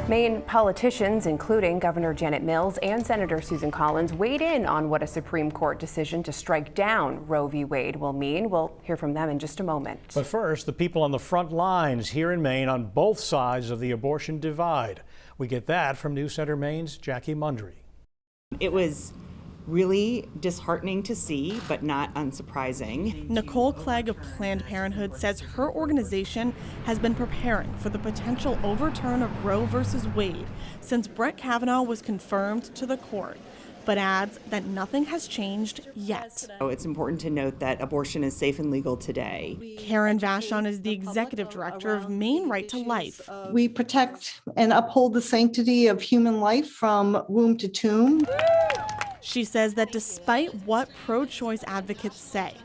Maine politicians, including Governor Janet Mills and Senator Susan Collins, weighed in on what a Supreme Court decision to strike down Roe v. Wade will mean. We'll hear from them in just a moment. But first, the people on the front lines here in Maine on both sides of the abortion divide. We get that from News Center Maine's Jackie Mundry. It was really disheartening to see, but not unsurprising. Nicole Clegg of Planned Parenthood says her organization has been preparing for the potential overturn of Roe versus Wade since Brett Kavanaugh was confirmed to the court, but adds that nothing has changed yet. It's important to note that abortion is safe and legal today. Karen Vachon is the executive director of Maine Right to Life. We protect and uphold the sanctity of human life from womb to tomb. She says that despite what pro-choice advocates say,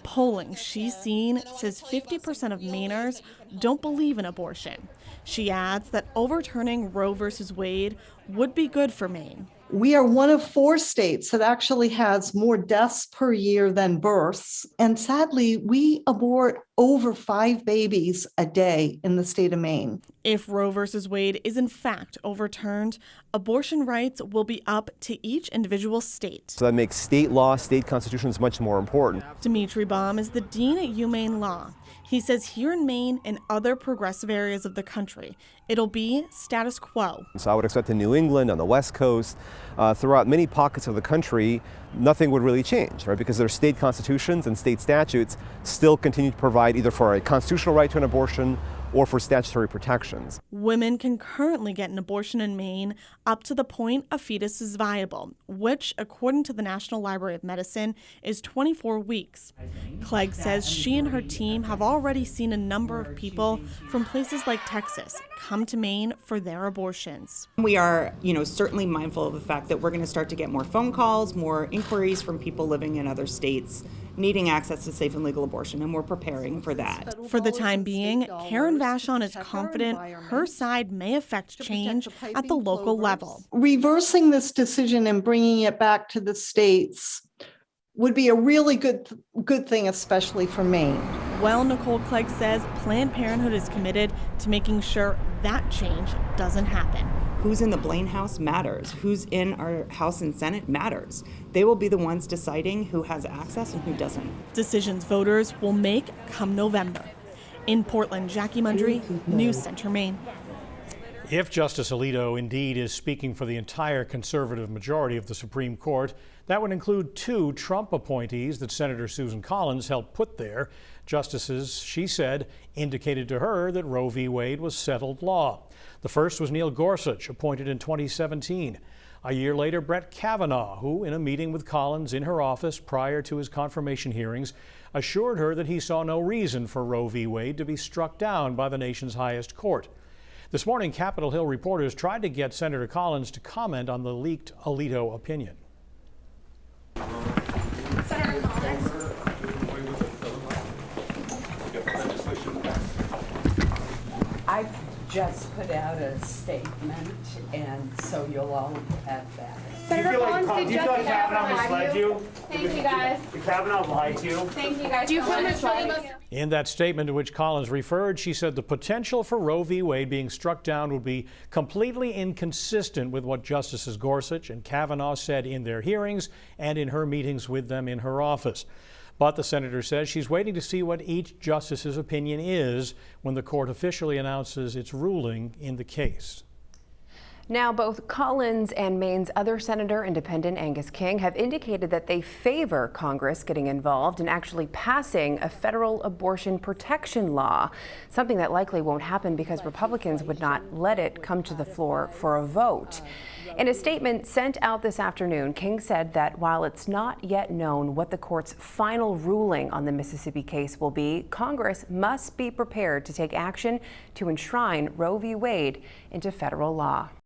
polling she's seen says 50% of Mainers don't believe in abortion. She adds that overturning Roe versus Wade would be good for Maine. We are one of 4 states that actually has more deaths per year than births. And sadly, we abort over 5 babies a day in the state of Maine. If Roe versus Wade is in fact overturned, abortion rights will be up to each individual state. So that makes state law, state constitutions much more important. Dimitri Baum is the dean at UMaine Law. He says here in Maine and other progressive areas of the country, it'll be status quo. So I would expect in New England, on the West Coast, throughout many pockets of the country, nothing would really change, right? Because their state constitutions and state statutes still continue to provide either for a constitutional right to an abortion or for statutory protections. Women can currently get an abortion in Maine up to the point a fetus is viable, which, according to the National Library of Medicine, is 24 weeks. Clegg says she and her team have already seen a number of people from places like Texas come to Maine for their abortions. We are, certainly mindful of the fact that we're going to start to get more phone calls, more inquiries from people living in other states needing access to safe and legal abortion, and we're preparing for that. For the time being, Karen Vachon is confident her side may affect change at the local level. Reversing this decision and bringing it back to the states would be a really good thing, especially for Maine. Well, Nicole Clegg says Planned Parenthood is committed to making sure that change doesn't happen. Who's in the Blaine House matters. Who's in our House and Senate matters. They will be the ones deciding who has access and who doesn't. Decisions voters will make come November. In Portland, Jackie Mundry, News Center, Maine. If Justice Alito indeed is speaking for the entire conservative majority of the Supreme Court, that would include 2 Trump appointees that Senator Susan Collins helped put there. Justices, she said, indicated to her that Roe v. Wade was settled law. The first was Neil Gorsuch, appointed in 2017. A year later, Brett Kavanaugh, who, in a meeting with Collins in her office prior to his confirmation hearings, assured her that he saw no reason for Roe v. Wade to be struck down by the nation's highest court. This morning, Capitol Hill reporters tried to get Senator Collins to comment on the leaked Alito opinion. Senator Collins. I just put out a statement, and so you'll all have that. Senator Collins, do you feel like Kavanaugh misled you? Thank you, guys. Did Kavanaugh lie to you? Thank you, guys. Do you feel misled? In that statement to which Collins referred, she said the potential for Roe v. Wade being struck down would be completely inconsistent with what Justices Gorsuch and Kavanaugh said in their hearings and in her meetings with them in her office. But the senator says she's waiting to see what each justice's opinion is when the court officially announces its ruling in the case. Now, both Collins and Maine's other senator, Independent Angus King, have indicated that they favor Congress getting involved and actually passing a federal abortion protection law, something that likely won't happen because Republicans would not let it come to the floor for a vote. In a statement sent out this afternoon, King said that while it's not yet known what the court's final ruling on the Mississippi case will be, Congress must be prepared to take action to enshrine Roe v. Wade into federal law.